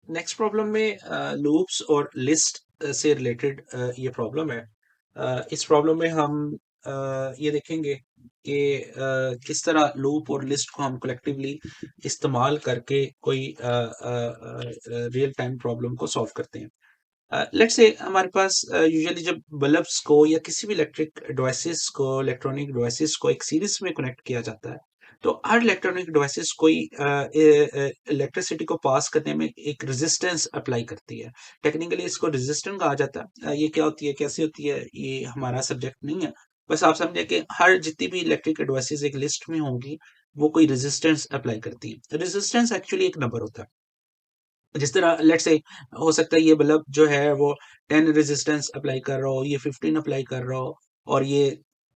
Next problem में loops और list से रिलेटेड ये प्रॉब्लम है। इस प्रॉब्लम में हम ये देखेंगे कि किस तरह लूप और लिस्ट को हम कलेक्टिवली इस्तेमाल करके कोई रियल टाइम प्रॉब्लम को सॉल्व करते हैं। लेट्स से हमारे पास यूजुअली जब बल्ब्स को या किसी भी इलेक्ट्रिक डिवाइसेस को इलेक्ट्रॉनिक डिवाइसेस को एक सीरीज में कनेक्ट किया जाता है, तो हर इलेक्ट्रॉनिक डिवाइसेस कोई इलेक्ट्रिसिटी को पास करने में एक रेजिस्टेंस अप्लाई करती है। टेक्निकली इसको रेजिस्टेंस कहा जाता है। ये क्या होती है, कैसे होती है, ये हमारा सब्जेक्ट नहीं है। बस आप समझे कि हर जितनी भी इलेक्ट्रिक डिवाइसेस एक लिस्ट में होंगी, वो कोई रेजिस्टेंस अप्लाई करती है। रेजिस्टेंस एक्चुअली एक नंबर होता है। जिस तरह लेट्स से हो सकता है ये बल्ब जो है वो 10 रेजिस्टेंस अप्लाई कर रहा हो, ये 15 अप्लाई कर रहा हो और ये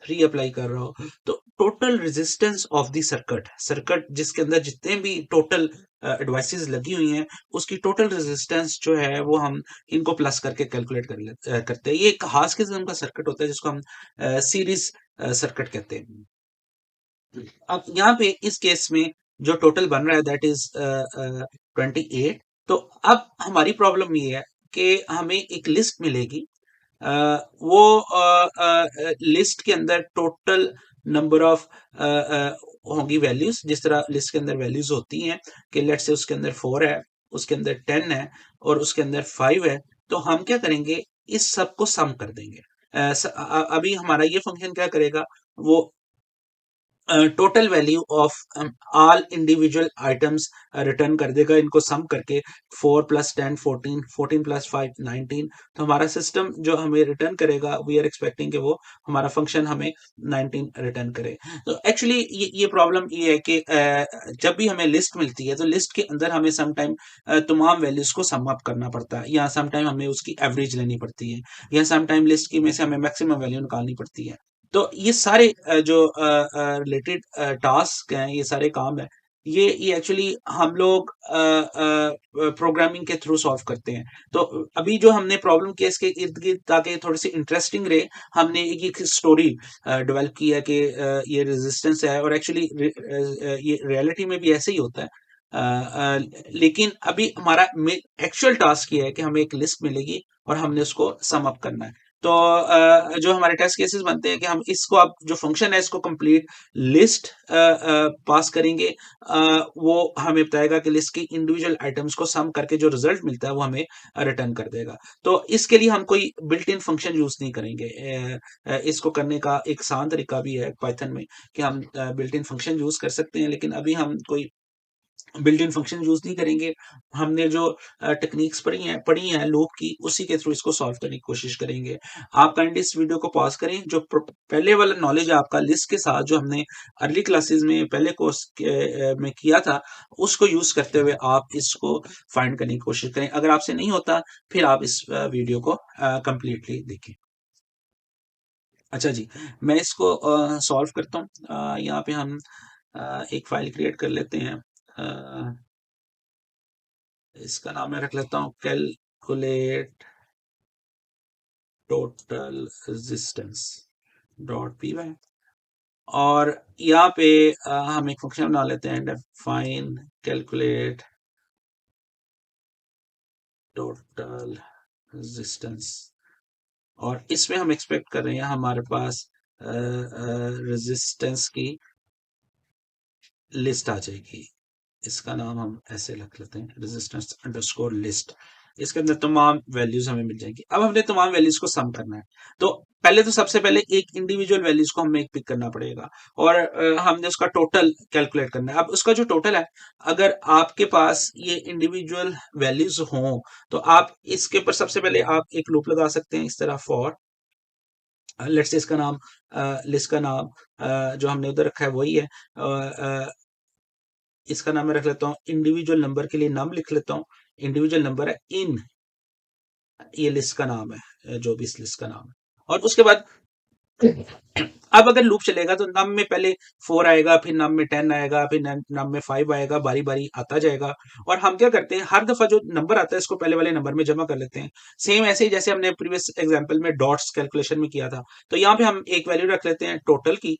3 अप्लाई कर रहा हो। तो total resistance of the circuit circuit जिसके अंदर जितने भी टोटल डिवाइसेस लगी हुई हैं, उसकी टोटल रेजिस्टेंस जो है वो हम इनको प्लस करके कैलकुलेट करते हैं। ये एक खास किस्म का सर्किट होता है जिसको हम सीरीज सर्किट कहते हैं। अब यहाँ पे इस केस में जो टोटल बन रहा है दैट इज 28। तो अब हमारी प्रॉब्लम ये है कि हमें एक लिस्ट मिलेगी। वो लिस्ट के अंदर टोटल नंबर ऑफ होंगी वैल्यूज, जिस तरह लिस्ट के अंदर वैल्यूज होती हैं कि लेट्स से उसके अंदर 4 है, उसके अंदर 10 है और उसके अंदर 5 है। तो हम क्या करेंगे, इस सब को सम कर देंगे। अभी हमारा ये फंक्शन क्या करेगा, वो total value of all individual items return कर देगा, इनको सम करके। 4 प्लस 10 14, 14 प्लस 5 19। तो हमारा सिस्टम जो हमें रिटर्न करेगा, वी आर एक्सपेक्टिंग कि वो हमारा फंक्शन हमें 19 रिटर्न करे। तो एक्चुअली ये प्रॉब्लम ये है कि जब भी हमें लिस्ट मिलती है तो लिस्ट के अंदर हमें सम टाइम तमाम वैल्यूज को सम अप करना पड़ता है, या सम टाइम हमें उसकी एवरेज लेनी पड़ती है, या सम टाइम लिस्ट की में से हमें मैक्सिमम वैल्यू निकालनी पड़ती है। तो ये सारे जो रिलेटेड टास्क हैं, ये सारे काम है, ये एक्चुअली हम लोग प्रोग्रामिंग के थ्रू सॉल्व करते हैं। तो अभी जो हमने प्रॉब्लम की है इसके इर्द गिर्द, ताकि थोड़ी सी इंटरेस्टिंग रहे, हमने एक स्टोरी डेवलप की है कि ये रेजिस्टेंस है और एक्चुअली ये रियलिटी में भी ऐसे ही होता है। लेकिन अभी हमारा एक्चुअल टास्क ये है कि हमें एक लिस्ट मिलेगी और हमने उसको सम अप करना है। तो जो हमारे टेस्ट केसेस बनते हैं कि हम इसको, अब जो फंक्शन है इसको कंप्लीट लिस्ट पास करेंगे। वो हमें बताएगा कि लिस्ट की इंडिविजुअल आइटम्स को सम करके जो रिजल्ट मिलता है वो हमें रिटर्न कर देगा। तो इसके लिए हम कोई बिल्ट इन फंक्शन यूज नहीं करेंगे। इसको करने का एक आसान तरीका भी है पाइथन में कि हम बिल्ट इन फंक्शन यूज कर सकते हैं, लेकिन अभी हम कोई बिल्ट इन फंक्शन यूज नहीं करेंगे। हमने जो टेक्निक्स पढ़ी हैं लूप की, उसी के थ्रू इसको सॉल्व करने की कोशिश करेंगे। आप काइंडली इस वीडियो को पॉज करें, जो पहले वाला नॉलेज है आपका लिस्ट के साथ, जो हमने अर्ली क्लासेस में पहले कोर्स में किया था, उसको यूज करते हुए आप इसको फाइंड करने की कोशिश करें। अगर आपसे नहीं होता, फिर आप इस वीडियो को कंप्लीटली देखें। अच्छा जी, मैं इसको सॉल्व करता हूँ। यहाँ पे हम एक फाइल क्रिएट कर लेते हैं। अ, इसका नाम मैं रख लेता हूँ calculate total resistance dot P Y. और यहाँ पे हम एक फंक्शन बना लेते हैं, डिफाइन कैलकुलेट टोटल रेजिस्टेंस। और इसमें हम एक्सपेक्ट कर रहे हैं हमारे पास रेजिस्टेंस की लिस्ट आ जाएगी। इसका नाम हम ऐसे रख लेते हैं, रेजिस्टेंस अंडरस्कोर लिस्ट। इसके अंदर तमाम वैल्यूज हमें मिल जाएंगी। अब हमने तमाम वैल्यूज को सम करना है। तो पहले तो सबसे पहले एक इंडिविजुअल वैल्यूज को हमें एक पिक करना पड़ेगा और हमने उसका टोटल कैलकुलेट करना है। अब उसका जो टोटल है, अगर आपके पास ये इंडिविजुअल वैल्यूज हों, तो आप इसके ऊपर सबसे पहले आप एक लूप लगा सकते हैं, इस तरह फॉर लेट्स से इसका नाम लिस्ट का नाम जो हमने उधर रखा है वही है। इसका नाम मैं रख लेता हूँ इंडिविजुअल नंबर के लिए नाम लिख लेता हूँ। इंडिविजुअल नंबर है इन, ये लिस्ट का नाम है, जो भी इस लिस्ट का नाम है। और उसके बाद अब अगर लूप चलेगा तो नम में पहले 4 आएगा, फिर नम में 10 आएगा, फिर नम में 5 आएगा, बारी बारी आता जाएगा। और हम क्या करते हैं, हर दफा जो नंबर आता है इसको पहले वाले नंबर में जमा कर लेते हैं। सेम ऐसे ही जैसे हमने प्रीवियस एग्जांपल में डॉट्स कैलकुलेशन में किया था। तो यहाँ पे हम एक वैल्यू रख लेते हैं टोटल की,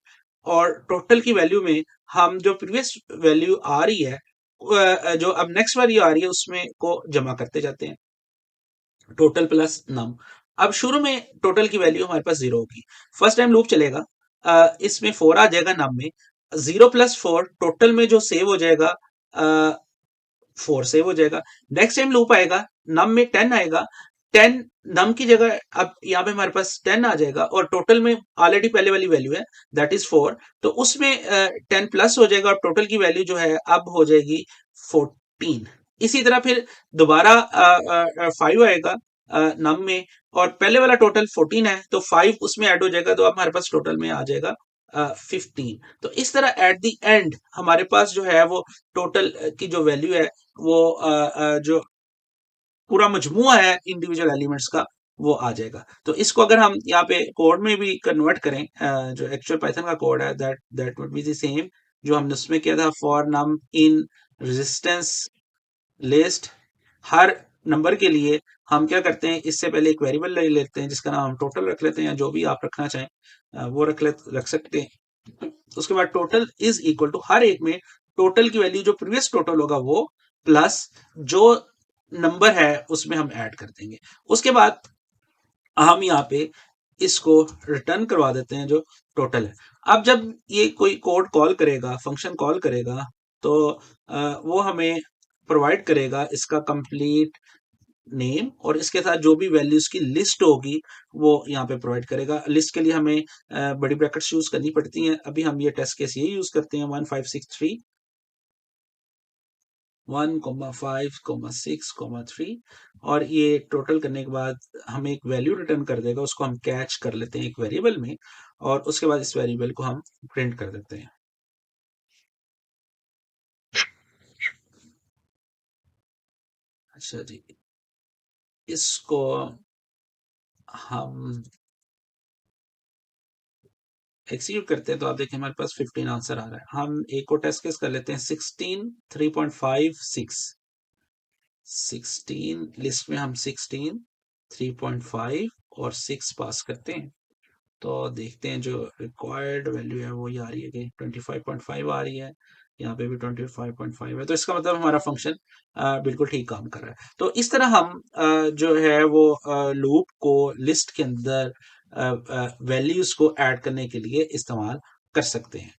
और टोटल की वैल्यू में हम जो प्रीवियस वैल्यू आ रही है जो अब नेक्स्ट वाली आ रही है उसमें को जमा करते जाते हैं, टोटल प्लस नम। अब शुरू में टोटल की वैल्यू हमारे पास 0 होगी, फर्स्ट टाइम लूप चलेगा, इसमें 4 आ जाएगा नम में, 0 प्लस 4 टोटल में जो सेव हो जाएगा, 4 सेव हो जाएगा। नेक्स्ट टाइम लूप आएगा, नम में 10 आएगा, 10 नम की जगह अब यहाँ पे हमारे पास 10 आ जाएगा, और टोटल में ऑलरेडी पहले वाली वैल्यू है दैट इज 4, तो उसमें 10 प्लस हो जाएगा और टोटल की वैल्यू जो है अब हो जाएगी 14। इसी तरह फिर दोबारा 5 आएगा नम में, और पहले वाला टोटल 14 है तो 5 उसमें ऐड हो जाएगा, तो अब हमारे पास टोटल में आ जाएगा 15। तो इस तरह एट द एंड हमारे पास जो है वो टोटल की जो वैल्यू है वो जो पूरा मजमुआ है इंडिविजुअल एलिमेंट्स का वो आ जाएगा। तो इसको अगर हम यहाँ पे कोड में भी कन्वर्ट करें, जो एक्चुअल पाइथन का कोड है that would be the same जो हमने उसमें किया था, for num in resistance list. हर नंबर के लिए हम क्या करते हैं, इससे पहले एक वेरिएबल ले लेते हैं जिसका नाम हम टोटल रख लेते हैं, या जो भी आप रखना चाहें वो रख सकते हैं। उसके बाद टोटल इज इक्वल टू हर एक में टोटल की वैल्यू जो प्रीवियस टोटल होगा वो प्लस जो नंबर है उसमें हम ऐड कर देंगे। उसके बाद हम यहाँ पे इसको रिटर्न करवा देते हैं जो टोटल है। अब जब ये कोई कोड कॉल करेगा, फंक्शन कॉल करेगा, तो वो हमें प्रोवाइड करेगा इसका कंप्लीट नेम, और इसके साथ जो भी वैल्यूज की लिस्ट होगी वो यहाँ पे प्रोवाइड करेगा। लिस्ट के लिए हमें बड़ी ब्रैकेट्स यूज करनी पड़ती हैं, अभी हम ये टेस्ट केस ये यूज करते हैं 1563 1,5,6,3, और ये टोटल करने के बाद हमें एक वैल्यू रिटर्न कर देगा, उसको हम कैच कर लेते हैं एक वेरिएबल में, और उसके बाद इस वेरिएबल को हम प्रिंट कर देते हैं। अच्छा जी, इसको हम एक्सिक्यूट करते हैं तो आप देखिए हमारे पास 15 आंसर आ रहा है। हम एक को टेस्ट केस कर लेते हैं, 16 3.5 6, 16 लिस्ट में हम 16 3.5 और 6 पास करते हैं, तो देखते हैं जो रिक्वायर्ड वैल्यू है वो ये आ रही है कि 25.5 आ रही है, यहाँ पे भी 25.5 है, तो इसका मतलब हमारा फंक्शन बिल्कुल ठीक काम कर रहा है। तो इस तरह हम जो है वो लूप को लिस्ट के अंदर वैल्यूज को ऐड करने के लिए इस्तेमाल कर सकते हैं।